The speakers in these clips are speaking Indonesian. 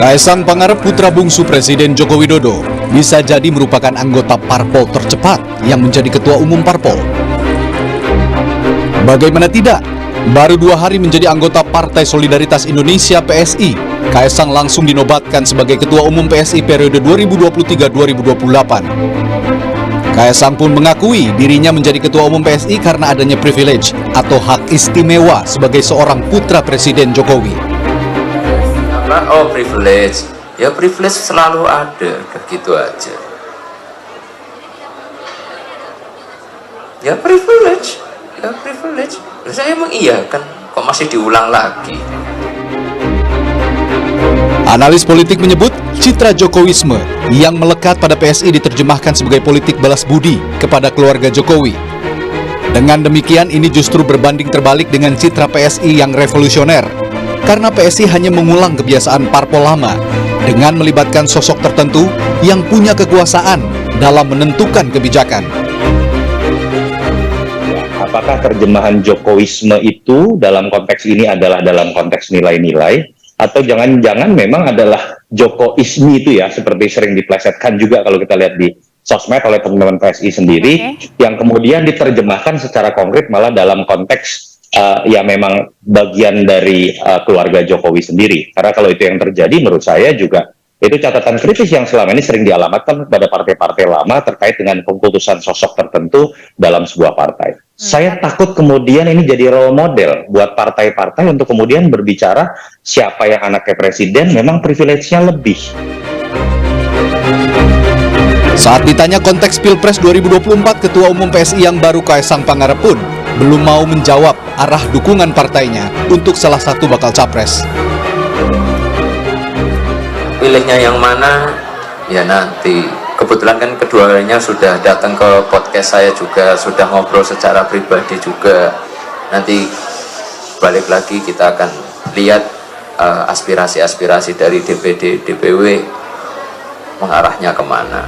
Kaesang Pangarep, putra bungsu Presiden Joko Widodo, bisa jadi merupakan anggota parpol tercepat yang menjadi ketua umum parpol. Bagaimana tidak? Baru 2 hari menjadi anggota Partai Solidaritas Indonesia (PSI), Kaesang langsung dinobatkan sebagai ketua umum PSI periode 2023-2028. Kaesang pun mengakui dirinya menjadi ketua umum PSI karena adanya privilege atau hak istimewa sebagai seorang putra Presiden Jokowi. Oh, privilege. Ya privilege selalu ada, gitu aja. Ya privilege. Saya emang iya kan, kok masih diulang lagi. Analis politik menyebut citra Jokowisme yang melekat pada PSI diterjemahkan sebagai politik balas budi kepada keluarga Jokowi. Dengan demikian ini justru berbanding terbalik dengan citra PSI yang revolusioner. Karena PSI hanya mengulang kebiasaan parpol lama dengan melibatkan sosok tertentu yang punya kekuasaan dalam menentukan kebijakan. Apakah terjemahan Jokowisme itu dalam konteks ini adalah dalam konteks nilai-nilai, atau jangan-jangan memang adalah Jokoisme itu ya, seperti sering diplesetkan juga kalau kita lihat di sosmed oleh teman-teman PSI sendiri, yang kemudian diterjemahkan secara konkret malah dalam konteks ya memang bagian dari keluarga Jokowi sendiri. Karena kalau itu yang terjadi, menurut saya juga itu catatan kritis yang selama ini sering dialamatkan pada partai-partai lama terkait dengan pengkultusan sosok tertentu dalam sebuah partai. Saya takut kemudian ini jadi role model buat partai-partai untuk kemudian berbicara siapa yang anaknya presiden memang privilege-nya lebih. Saat ditanya konteks Pilpres 2024, Ketua Umum PSI yang baru Kaesang Pangarep pun belum mau menjawab arah dukungan partainya untuk salah satu bakal capres. Pilihnya yang mana? Ya nanti. Kebetulan kan keduanya sudah datang ke podcast saya juga, sudah ngobrol secara pribadi juga. Nanti balik lagi kita akan lihat aspirasi-aspirasi dari DPD, DPW mengarahnya kemana.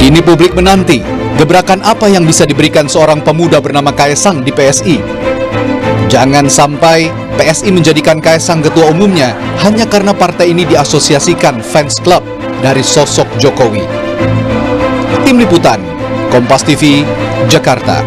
Ini publik menanti, gebrakan apa yang bisa diberikan seorang pemuda bernama Kaesang di PSI. Jangan sampai PSI menjadikan Kaesang ketua umumnya hanya karena partai ini diasosiasikan fans club dari sosok Jokowi. Tim Liputan, Kompas TV, Jakarta.